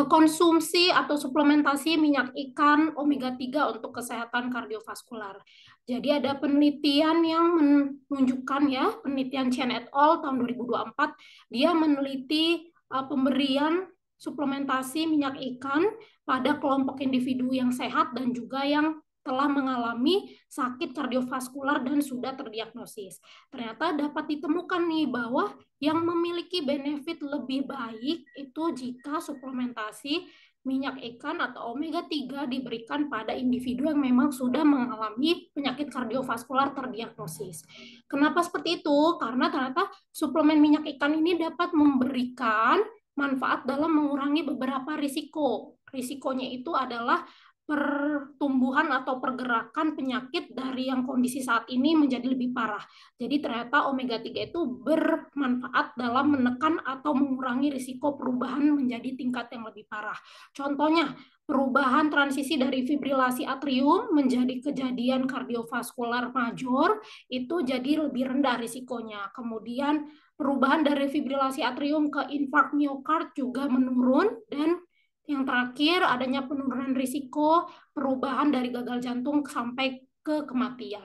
Speaker 3: konsumsi atau suplementasi minyak ikan omega 3 untuk kesehatan kardiovaskular? Jadi ada penelitian yang menunjukkan ya, penelitian Chen et al. Tahun 2024, dia meneliti pemberian suplementasi minyak ikan pada kelompok individu yang sehat dan juga yang telah mengalami sakit kardiovaskular dan sudah terdiagnosis. Ternyata dapat ditemukan nih bahwa yang memiliki benefit lebih baik itu jika suplementasi minyak ikan atau omega 3 diberikan pada individu yang memang sudah mengalami penyakit kardiovaskular terdiagnosis. Kenapa seperti itu? Karena ternyata suplemen minyak ikan ini dapat memberikan manfaat dalam mengurangi beberapa risiko. Risikonya itu adalah pertumbuhan atau pergerakan penyakit dari yang kondisi saat ini menjadi lebih parah. Jadi ternyata omega 3 itu bermanfaat dalam menekan atau mengurangi risiko perubahan menjadi tingkat yang lebih parah. Contohnya, perubahan transisi dari fibrilasi atrium menjadi kejadian kardiovaskular major itu jadi lebih rendah risikonya. Kemudian perubahan dari fibrilasi atrium ke infark miokard juga menurun, dan yang terakhir, adanya penurunan risiko perubahan dari gagal jantung sampai ke kematian.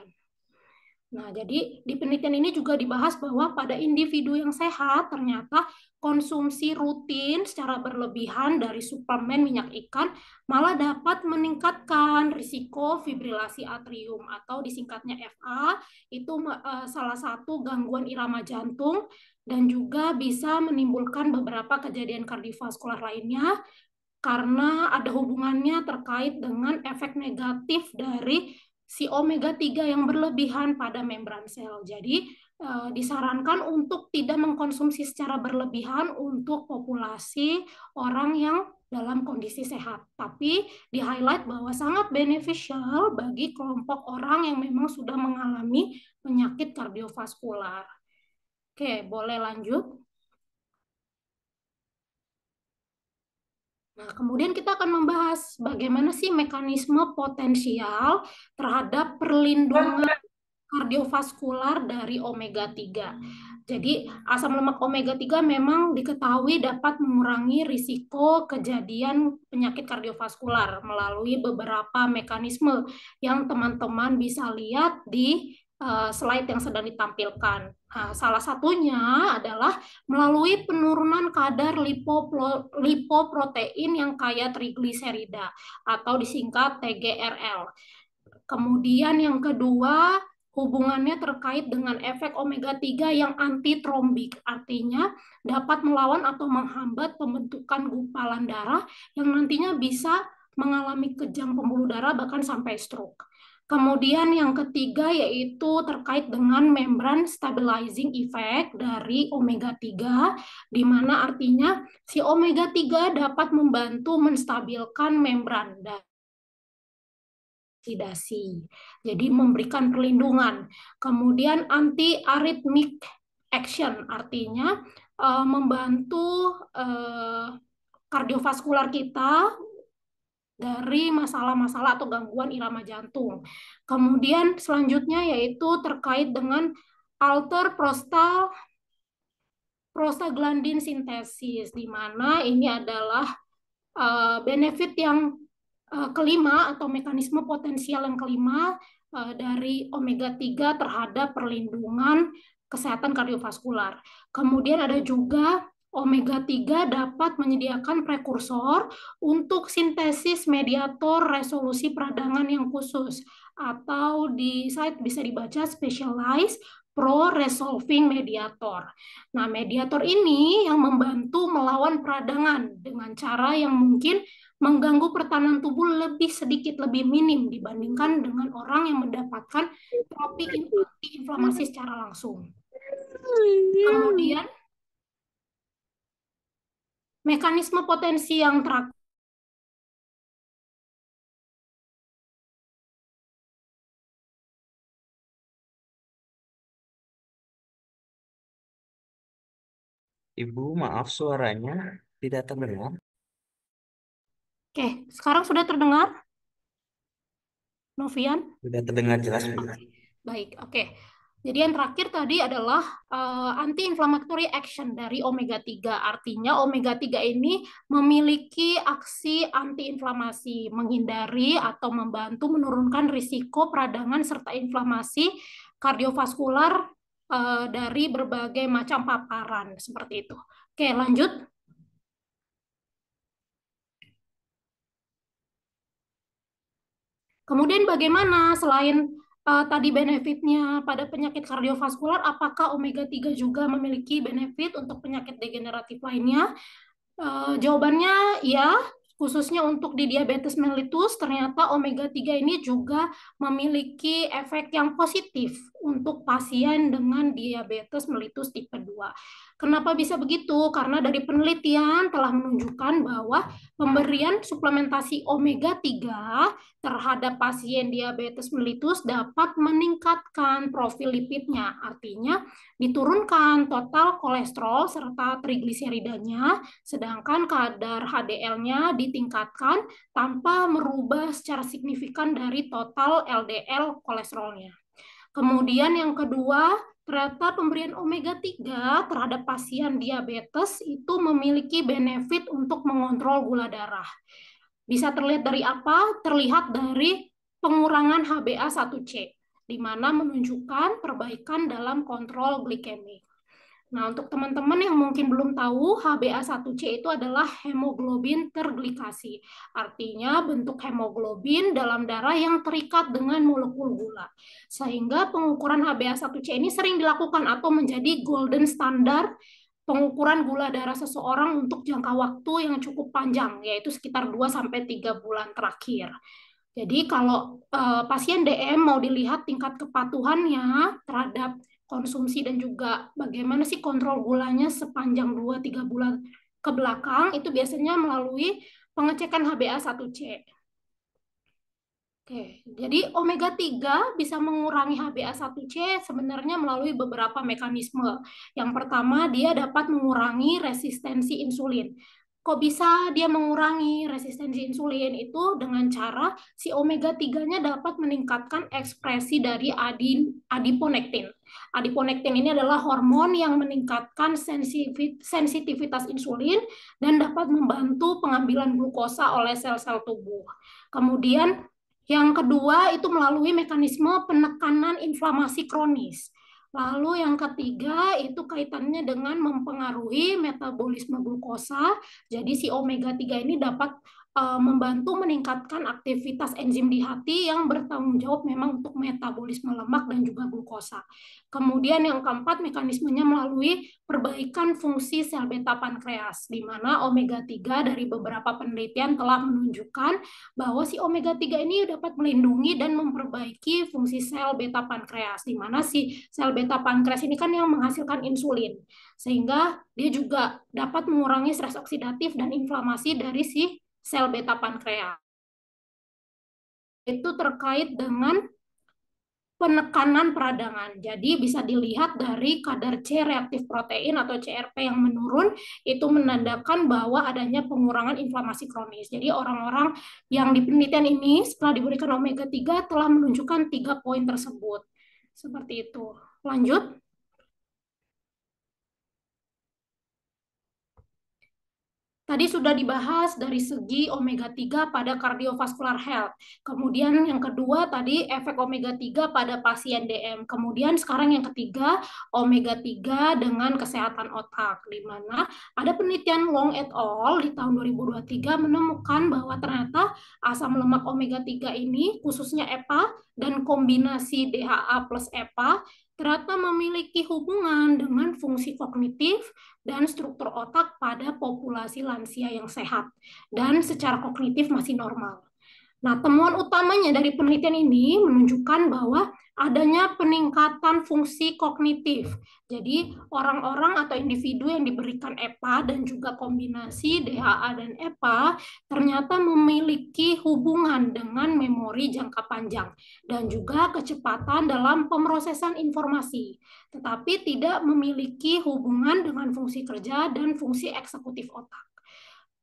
Speaker 3: Nah, jadi di penelitian ini juga dibahas bahwa pada individu yang sehat, ternyata konsumsi rutin secara berlebihan dari suplemen minyak ikan malah dapat meningkatkan risiko fibrilasi atrium atau disingkatnya FA, itu salah satu gangguan irama jantung dan juga bisa menimbulkan beberapa kejadian kardiovaskular lainnya, karena ada hubungannya terkait dengan efek negatif dari si omega 3 yang berlebihan pada membran sel. Jadi disarankan untuk tidak mengkonsumsi secara berlebihan untuk populasi orang yang dalam kondisi sehat. Tapi di-highlight bahwa sangat beneficial bagi kelompok orang yang memang sudah mengalami penyakit kardiovaskular. Oke, boleh lanjut. Nah, kemudian kita akan membahas bagaimana sih mekanisme potensial terhadap perlindungan kardiovaskular dari omega 3. Jadi, asam lemak omega 3 memang diketahui dapat mengurangi risiko kejadian penyakit kardiovaskular melalui beberapa mekanisme yang teman-teman bisa lihat di slide yang sedang ditampilkan. Nah, salah satunya adalah melalui penurunan kadar lipoprotein yang kaya trigliserida atau disingkat TGRL. Kemudian yang kedua, hubungannya terkait dengan efek omega 3 yang antitrombik, artinya dapat melawan atau menghambat pembentukan gumpalan darah yang nantinya bisa mengalami kejang pembuluh darah bahkan sampai stroke. Kemudian yang ketiga yaitu terkait dengan membran stabilizing effect dari omega 3, di mana artinya si omega 3 dapat membantu menstabilkan membran dan oksidasi. Jadi memberikan perlindungan. Kemudian anti-arrhythmic action, artinya membantu kardiovaskular kita dari masalah-masalah atau gangguan irama jantung. Kemudian selanjutnya yaitu terkait dengan alter prostaglandin sintesis, di mana ini adalah benefit yang kelima atau mekanisme potensial yang kelima dari omega 3 terhadap perlindungan kesehatan kardiovaskular. Kemudian ada juga omega 3 dapat menyediakan prekursor untuk sintesis mediator resolusi peradangan yang khusus, atau di site bisa dibaca specialized pro-resolving mediator. Nah, mediator ini yang membantu melawan peradangan dengan cara yang mungkin mengganggu pertahanan tubuh lebih minim dibandingkan dengan orang yang mendapatkan terapi anti-inflamasi secara langsung. Kemudian, mekanisme potensi yang terakhir
Speaker 2: Ibu, maaf suaranya tidak terdengar.
Speaker 3: Oke, sekarang sudah terdengar, Novian?
Speaker 2: Sudah terdengar jelas, Bu.
Speaker 3: Baik, oke. Jadi yang terakhir tadi adalah anti-inflammatory action dari omega 3. Artinya omega 3 ini memiliki aksi anti-inflamasi, menghindari atau membantu menurunkan risiko peradangan serta inflamasi kardiovaskular dari berbagai macam paparan seperti itu. Oke, lanjut. Kemudian bagaimana selain tadi benefitnya pada penyakit kardiovaskular, apakah omega 3 juga memiliki benefit untuk penyakit degeneratif lainnya? Jawabannya ya, khususnya untuk di diabetes mellitus, ternyata omega 3 ini juga memiliki efek yang positif untuk pasien dengan diabetes mellitus tipe 2. Kenapa bisa begitu? Karena dari penelitian telah menunjukkan bahwa pemberian suplementasi omega 3 terhadap pasien diabetes mellitus dapat meningkatkan profil lipidnya. Artinya diturunkan total kolesterol serta trigliseridanya, sedangkan kadar HDL-nya ditingkatkan tanpa merubah secara signifikan dari total LDL kolesterolnya. Kemudian yang kedua, ternyata pemberian omega 3 terhadap pasien diabetes itu memiliki benefit untuk mengontrol gula darah. Bisa terlihat dari apa? Terlihat dari pengurangan HbA1c, di mana menunjukkan perbaikan dalam kontrol glikemik. Nah, untuk teman-teman yang mungkin belum tahu, HbA1c itu adalah hemoglobin terglikasi. Artinya bentuk hemoglobin dalam darah yang terikat dengan molekul gula. Sehingga pengukuran HbA1c ini sering dilakukan atau menjadi golden standard pengukuran gula darah seseorang untuk jangka waktu yang cukup panjang, yaitu sekitar 2-3 bulan terakhir. Jadi kalau pasien DM mau dilihat tingkat kepatuhannya terhadap konsumsi dan juga bagaimana sih kontrol gulanya sepanjang 2-3 bulan ke belakang, itu biasanya melalui pengecekan HbA1c. Oke, jadi omega 3 bisa mengurangi HbA1c sebenarnya melalui beberapa mekanisme. Yang pertama, dia dapat mengurangi resistensi insulin. Kok bisa dia mengurangi resistensi insulin? Itu dengan cara si omega 3-nya dapat meningkatkan ekspresi dari adiponektin. Adiponektin ini adalah hormon yang meningkatkan sensitivitas insulin dan dapat membantu pengambilan glukosa oleh sel-sel tubuh. Kemudian yang kedua itu melalui mekanisme penekanan inflamasi kronis. Lalu yang ketiga itu kaitannya dengan mempengaruhi metabolisme glukosa. Jadi si omega 3 ini dapat membantu meningkatkan aktivitas enzim di hati yang bertanggung jawab memang untuk metabolisme lemak dan juga glukosa. Kemudian yang keempat mekanismenya melalui perbaikan fungsi sel beta pankreas, di mana omega 3 dari beberapa penelitian telah menunjukkan bahwa si omega 3 ini dapat melindungi dan memperbaiki fungsi sel beta pankreas, di mana si sel beta pankreas ini kan yang menghasilkan insulin, sehingga dia juga dapat mengurangi stres oksidatif dan inflamasi dari si sel beta pankreas. Itu terkait dengan penekanan peradangan. Jadi bisa dilihat dari kadar C reaktif protein atau CRP yang menurun, itu menandakan bahwa adanya pengurangan inflamasi kronis. Jadi orang-orang yang di penelitian ini setelah diberikan omega 3 telah menunjukkan 3 poin tersebut. Seperti itu. Lanjut. Tadi sudah dibahas dari segi omega 3 pada cardiovascular health. Kemudian yang kedua tadi efek omega 3 pada pasien DM. Kemudian sekarang yang ketiga omega 3 dengan kesehatan otak, di mana ada penelitian Wong et al. Di tahun 2023 menemukan bahwa ternyata asam lemak omega 3 ini khususnya EPA dan kombinasi DHA plus EPA ternyata memiliki hubungan dengan fungsi kognitif dan struktur otak pada populasi lansia yang sehat dan secara kognitif masih normal. Nah, temuan utamanya dari penelitian ini menunjukkan bahwa adanya peningkatan fungsi kognitif. Jadi, orang-orang atau individu yang diberikan EPA dan juga kombinasi DHA dan EPA ternyata memiliki hubungan dengan memori jangka panjang dan juga kecepatan dalam pemrosesan informasi, tetapi tidak memiliki hubungan dengan fungsi kerja dan fungsi eksekutif otak.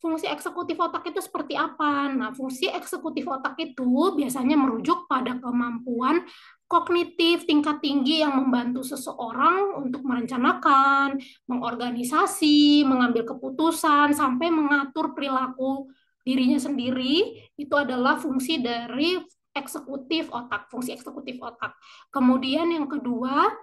Speaker 3: Fungsi eksekutif otak itu seperti apa? Nah, fungsi eksekutif otak itu biasanya merujuk pada kemampuan kognitif tingkat tinggi yang membantu seseorang untuk merencanakan, mengorganisasi, mengambil keputusan, sampai mengatur perilaku dirinya sendiri. Itu adalah fungsi dari eksekutif otak, fungsi eksekutif otak. Kemudian yang kedua,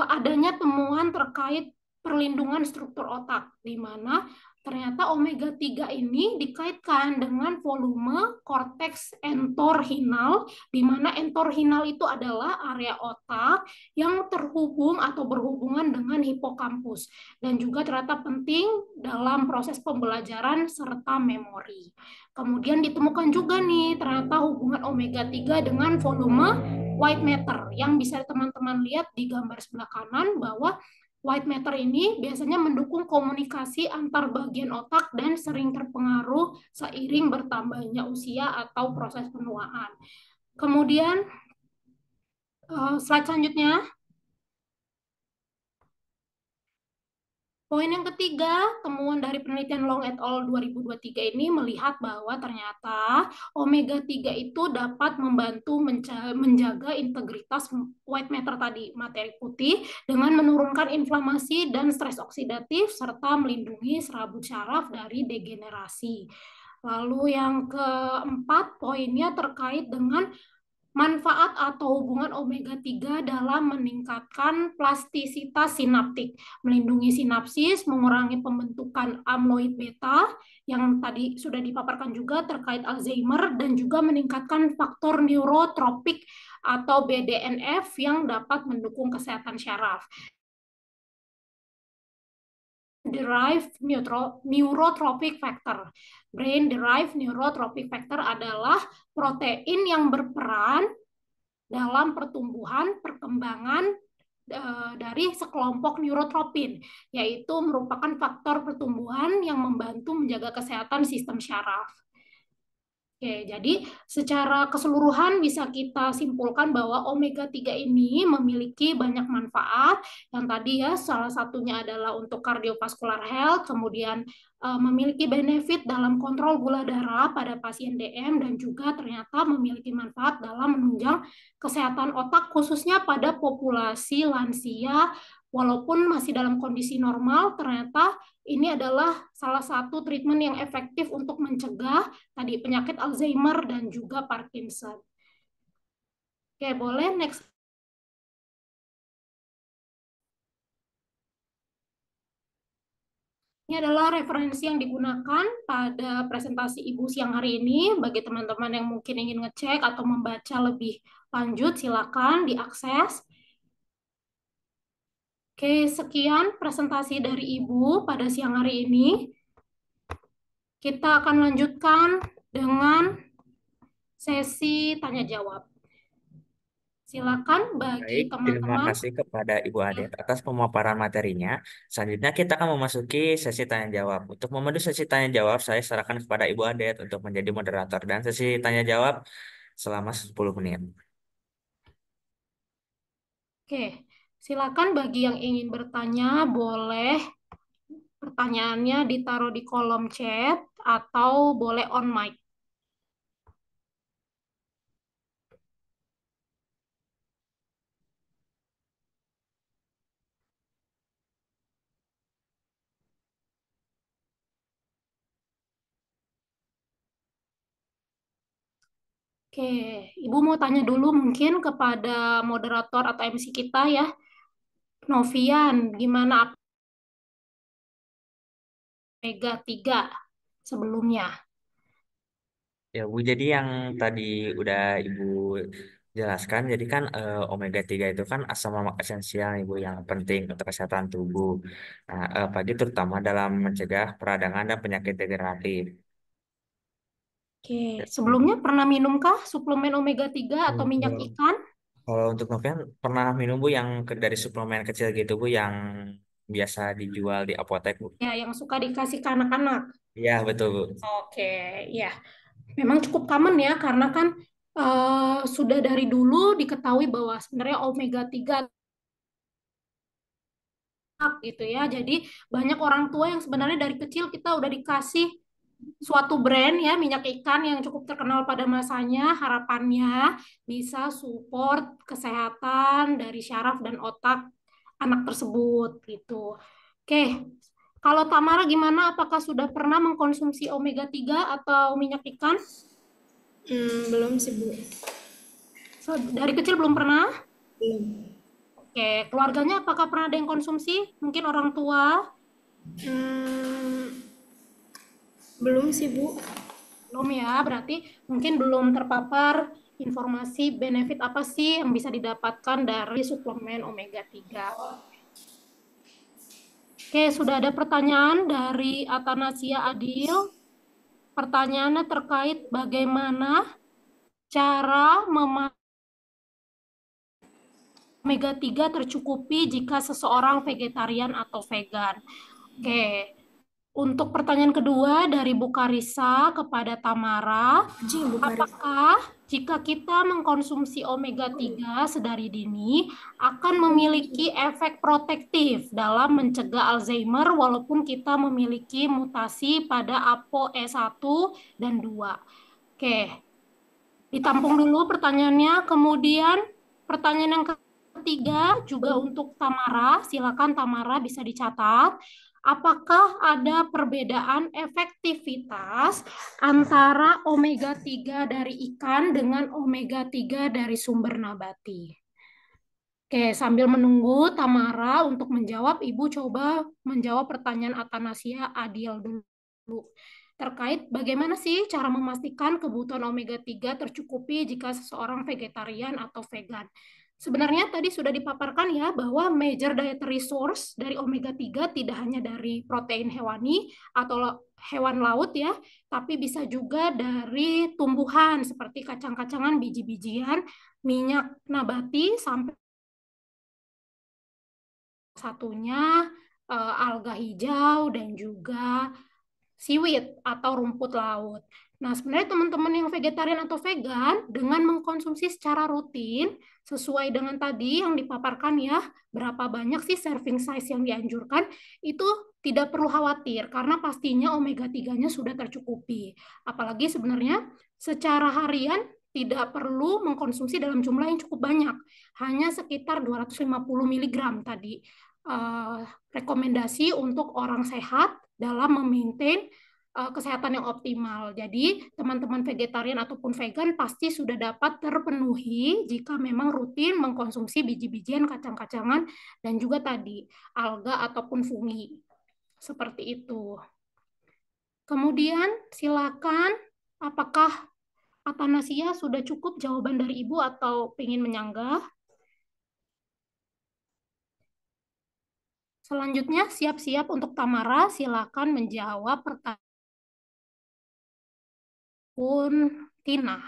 Speaker 3: adanya temuan terkait perlindungan struktur otak, di mana ternyata omega 3 ini dikaitkan dengan volume korteks entorhinal, di mana entorhinal itu adalah area otak yang terhubung atau berhubungan dengan hipokampus, dan juga ternyata penting dalam proses pembelajaran serta memori. Kemudian ditemukan juga nih ternyata hubungan omega 3 dengan volume white matter, yang bisa teman-teman lihat di gambar sebelah kanan bahwa White matter ini biasanya mendukung komunikasi antar bagian otak dan sering terpengaruh seiring bertambahnya usia atau proses penuaan. Kemudian, slide selanjutnya. Poin yang ketiga, temuan dari penelitian Long et al. 2023 ini melihat bahwa ternyata omega 3 itu dapat membantu menjaga integritas white matter tadi, materi putih, dengan menurunkan inflamasi dan stres oksidatif, serta melindungi serabut syaraf dari degenerasi. Lalu yang keempat, poinnya terkait dengan manfaat atau hubungan omega 3 dalam meningkatkan plastisitas sinaptik, melindungi sinapsis, mengurangi pembentukan amloid beta yang tadi sudah dipaparkan juga terkait Alzheimer, dan juga meningkatkan faktor neurotropik atau BDNF yang dapat mendukung kesehatan syaraf. Derived neurotrophic factor. Brain derived neurotrophic factor adalah protein yang berperan dalam pertumbuhan perkembangan dari sekelompok neurotropin, yaitu merupakan faktor pertumbuhan yang membantu menjaga kesehatan sistem syaraf. Oke, jadi secara keseluruhan bisa kita simpulkan bahwa omega 3 ini memiliki banyak manfaat. Yang tadi ya, salah satunya adalah untuk cardiovascular health, kemudian memiliki benefit dalam kontrol gula darah pada pasien DM, dan juga ternyata memiliki manfaat dalam menunjang kesehatan otak, khususnya pada populasi lansia. Walaupun masih dalam kondisi normal, ternyata ini adalah salah satu treatment yang efektif untuk mencegah tadi penyakit Alzheimer dan juga Parkinson. Oke, boleh next. Ini adalah referensi yang digunakan pada presentasi Ibu siang hari ini. Bagi teman-teman yang mungkin ingin ngecek atau membaca lebih lanjut, silakan diakses. Oke, sekian presentasi dari Ibu pada siang hari ini. Kita akan lanjutkan dengan sesi tanya jawab. Silakan bagi
Speaker 2: Baik, terima
Speaker 3: teman-teman.
Speaker 2: kasih kepada Ibu Adet atas pemaparan materinya. Selanjutnya kita akan memasuki sesi tanya jawab. Untuk memandu sesi tanya jawab, saya serahkan kepada Ibu Adet untuk menjadi moderator dan sesi tanya jawab selama 10 menit.
Speaker 3: Oke, silakan bagi yang ingin bertanya, boleh pertanyaannya ditaruh di kolom chat atau boleh on mic. Oke, Ibu mau tanya dulu mungkin kepada moderator atau MC kita ya. Novian, gimana omega 3 sebelumnya?
Speaker 2: Ya, Bu, jadi yang tadi udah Ibu jelaskan, jadi kan omega 3 itu kan asam lemak esensial, Ibu, yang penting untuk kesehatan tubuh. Nah, pagi terutama dalam mencegah peradangan dan penyakit degeneratif.
Speaker 3: Oke, sebelumnya pernah minumkah suplemen omega 3 atau minyak
Speaker 2: Kalau
Speaker 3: ikan?
Speaker 2: kalau untuk Novian pernah minum, Bu, yang dari suplemen kecil gitu, Bu, yang biasa dijual di apotek, Bu.
Speaker 3: Ya, yang suka dikasih ke anak-anak.
Speaker 2: Iya, betul, Bu.
Speaker 3: Oke, ya. Memang cukup common ya, karena kan sudah dari dulu diketahui bahwa sebenarnya omega 3 gitu ya. Jadi banyak orang tua yang sebenarnya dari kecil kita udah dikasih suatu brand ya minyak ikan yang cukup terkenal pada masanya, harapannya bisa support kesehatan dari syaraf dan otak anak tersebut gitu. Oke, kalau Tamara gimana? Apakah sudah pernah mengkonsumsi omega 3 atau minyak ikan?
Speaker 1: Belum sih, Bu.
Speaker 3: Dari kecil belum pernah?
Speaker 1: Belum.
Speaker 3: Oke, keluarganya apakah pernah ada yang konsumsi? Mungkin orang tua?
Speaker 1: Hmm, belum sih, Bu.
Speaker 3: Belum ya, berarti mungkin belum terpapar informasi benefit apa sih yang bisa didapatkan dari suplemen omega 3. Oke, sudah ada pertanyaan dari Atanasia Adil. Pertanyaannya terkait bagaimana cara omega 3 tercukupi jika seseorang vegetarian atau vegan? Oke, untuk pertanyaan kedua dari Bu Karisa kepada Tamara,
Speaker 1: Anjing, bukan.
Speaker 3: apakah jika kita mengkonsumsi omega 3 sedari dini akan memiliki efek protektif dalam mencegah Alzheimer walaupun kita memiliki mutasi pada ApoE1 dan 2? Oke, ditampung dulu pertanyaannya. Kemudian pertanyaan yang ketiga juga untuk Tamara. Silakan Tamara bisa dicatat. Apakah ada perbedaan efektivitas antara omega 3 dari ikan dengan omega 3 dari sumber nabati? Oke, sambil menunggu Tamara untuk menjawab, Ibu coba menjawab pertanyaan Atanasia Adil dulu. Terkait bagaimana sih cara memastikan kebutuhan omega 3 tercukupi jika seseorang vegetarian atau vegan? Sebenarnya tadi sudah dipaparkan ya bahwa major dietary source dari omega 3 tidak hanya dari protein hewani atau hewan laut ya, tapi bisa juga dari tumbuhan seperti kacang-kacangan, biji-bijian, minyak nabati, sampai satunya alga hijau dan juga seaweed atau rumput laut. Nah, sebenarnya teman-teman yang vegetarian atau vegan dengan mengkonsumsi secara rutin sesuai dengan tadi yang dipaparkan ya, berapa banyak sih serving size yang dianjurkan, itu tidak perlu khawatir karena pastinya omega 3-nya sudah tercukupi. Apalagi sebenarnya secara harian tidak perlu mengkonsumsi dalam jumlah yang cukup banyak, hanya sekitar 250 mg tadi. Rekomendasi untuk orang sehat dalam memaintain kesehatan yang optimal. Jadi, teman-teman vegetarian ataupun vegan pasti sudah dapat terpenuhi jika memang rutin mengkonsumsi biji-bijian, kacang-kacangan, dan juga tadi alga ataupun fungi. Seperti itu. Kemudian, silakan apakah Atanasia sudah cukup jawaban dari Ibu atau ingin menyanggah? Selanjutnya, siap-siap untuk Tamara, silakan menjawab pertanyaan Tina.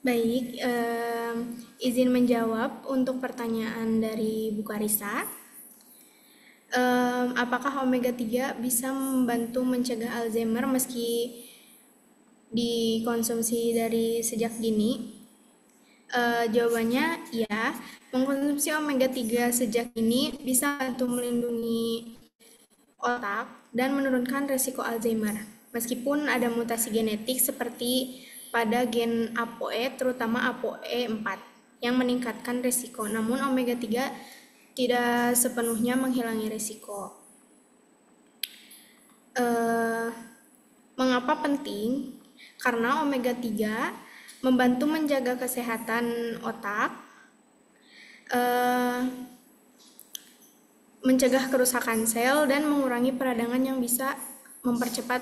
Speaker 1: Baik, izin menjawab untuk pertanyaan dari Bu Karisa. Apakah omega 3 bisa membantu mencegah Alzheimer meski dikonsumsi dari sejak dini? Jawabannya ya, mengkonsumsi omega 3 sejak dini bisa membantu melindungi otak dan menurunkan resiko Alzheimer. Meskipun ada mutasi genetik seperti pada gen ApoE, terutama ApoE4, yang meningkatkan resiko. Namun omega 3 tidak sepenuhnya menghilangi resiko. Mengapa penting? Karena omega 3 membantu menjaga kesehatan otak, mencegah kerusakan sel, dan mengurangi peradangan yang bisa mempercepat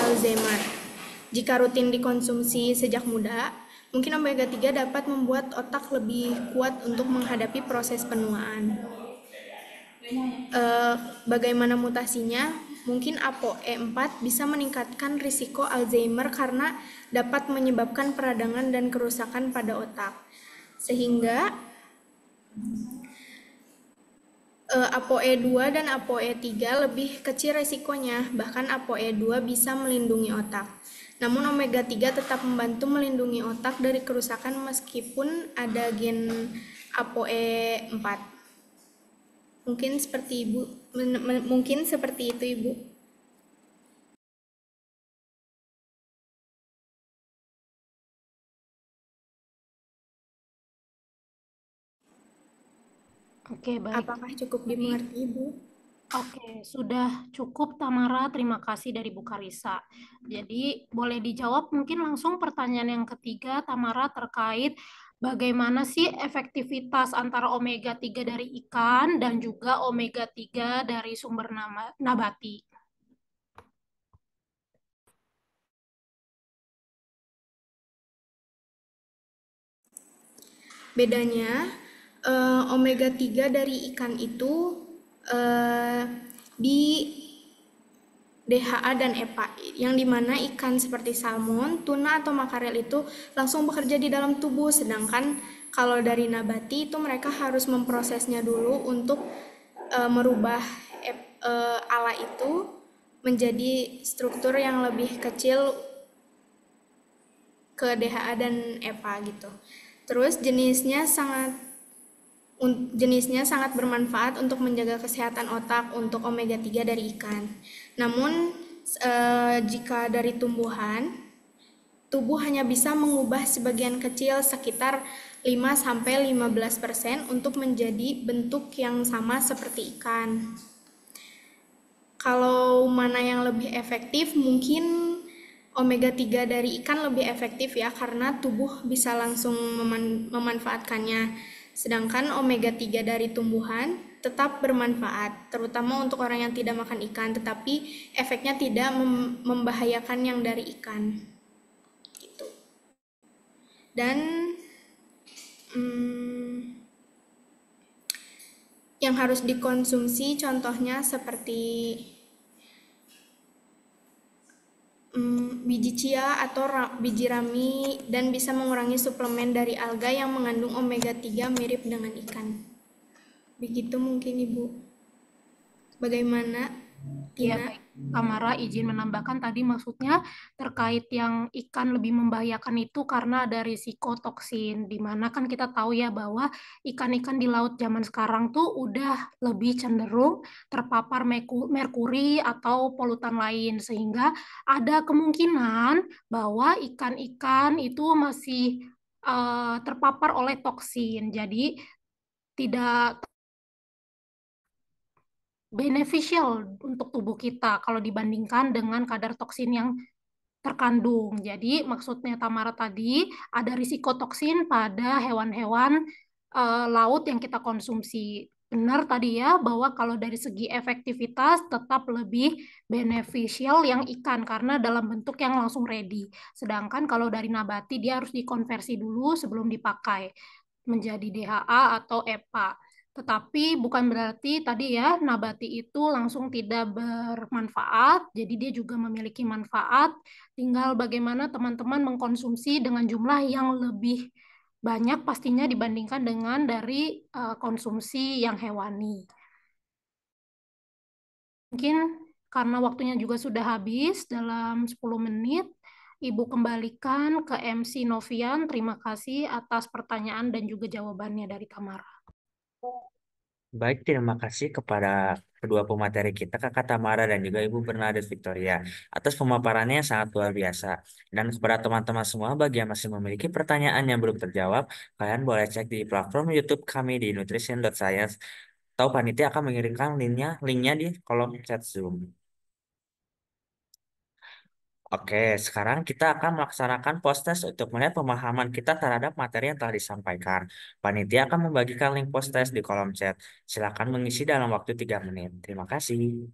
Speaker 1: Alzheimer. Jika rutin dikonsumsi sejak muda, mungkin omega 3 dapat membuat otak lebih kuat untuk menghadapi proses penuaan. Bagaimana mutasinya? Mungkin ApoE4 bisa meningkatkan risiko Alzheimer karena dapat menyebabkan peradangan dan kerusakan pada otak. Sehingga ApoE2 dan ApoE3 lebih kecil resikonya, bahkan ApoE2 bisa melindungi otak. Namun omega 3 tetap membantu melindungi otak dari kerusakan meskipun ada gen ApoE4. Mungkin seperti itu, Ibu.
Speaker 3: Oke, baik.
Speaker 1: Apakah cukup dimengerti, Ibu?
Speaker 3: Oke, sudah cukup Tamara. Terima kasih dari Bu Karisa. Jadi boleh dijawab mungkin langsung pertanyaan yang ketiga Tamara terkait bagaimana sih efektivitas antara omega 3 dari ikan dan juga omega 3 dari sumber nabati.
Speaker 1: Bedanya, omega 3 dari ikan itu di DHA dan EPA, yang dimana ikan seperti salmon, tuna, atau makarel itu langsung bekerja di dalam tubuh, sedangkan kalau dari nabati itu mereka harus memprosesnya dulu untuk merubah ALA itu menjadi struktur yang lebih kecil ke DHA dan EPA gitu. Terus jenisnya sangat bermanfaat untuk menjaga kesehatan otak untuk omega 3 dari ikan. Namun jika dari tumbuhan, tubuh hanya bisa mengubah sebagian kecil sekitar 5-15% untuk menjadi bentuk yang sama seperti ikan. Kalau mana yang lebih efektif, mungkin omega 3 dari ikan lebih efektif ya, karena tubuh bisa langsung memanfaatkannya. Sedangkan omega 3 dari tumbuhan tetap bermanfaat, terutama untuk orang yang tidak makan ikan, tetapi efeknya tidak membahayakan yang dari ikan. Gitu. Dan yang harus dikonsumsi contohnya seperti biji chia atau biji rami, dan bisa mengurangi suplemen dari alga yang mengandung omega 3 mirip dengan ikan. Begitu mungkin Ibu. Bagaimana,
Speaker 3: Ya,
Speaker 1: Tina?
Speaker 3: baik. Tamara izin menambahkan tadi maksudnya terkait yang ikan lebih membahayakan itu karena ada risiko toksin, di mana kan kita tahu ya bahwa ikan-ikan di laut zaman sekarang tuh udah lebih cenderung terpapar merkuri atau polutan lain, sehingga ada kemungkinan bahwa ikan-ikan itu masih terpapar oleh toksin. Jadi tidak beneficial untuk tubuh kita kalau dibandingkan dengan kadar toksin yang terkandung. Jadi maksudnya Tamara tadi ada risiko toksin pada hewan-hewan laut yang kita konsumsi. Benar tadi ya bahwa kalau dari segi efektivitas tetap lebih beneficial yang ikan karena dalam bentuk yang langsung ready. Sedangkan kalau dari nabati dia harus dikonversi dulu sebelum dipakai menjadi DHA atau EPA. Tetapi bukan berarti tadi ya nabati itu langsung tidak bermanfaat, jadi dia juga memiliki manfaat. Tinggal bagaimana teman-teman mengkonsumsi dengan jumlah yang lebih banyak pastinya dibandingkan dengan dari konsumsi yang hewani. Mungkin karena waktunya juga sudah habis dalam 10 menit, Ibu kembalikan ke MC Novian. Terima kasih atas pertanyaan dan juga jawabannya dari Tamara.
Speaker 2: Baik, terima kasih kepada kedua pemateri kita, Kakak Tamara dan juga Ibu Bernadette Victoria, atas pemaparannya yang sangat luar biasa. Dan kepada teman-teman semua, bagi yang masih memiliki pertanyaan yang belum terjawab, kalian boleh cek di platform YouTube kami di nutrition.science, atau panitia akan mengirimkan linknya di kolom chat Zoom. Oke, sekarang kita akan melaksanakan post-test untuk melihat pemahaman kita terhadap materi yang telah disampaikan. Panitia akan membagikan link post-test di kolom chat. Silakan mengisi dalam waktu 3 menit. Terima kasih.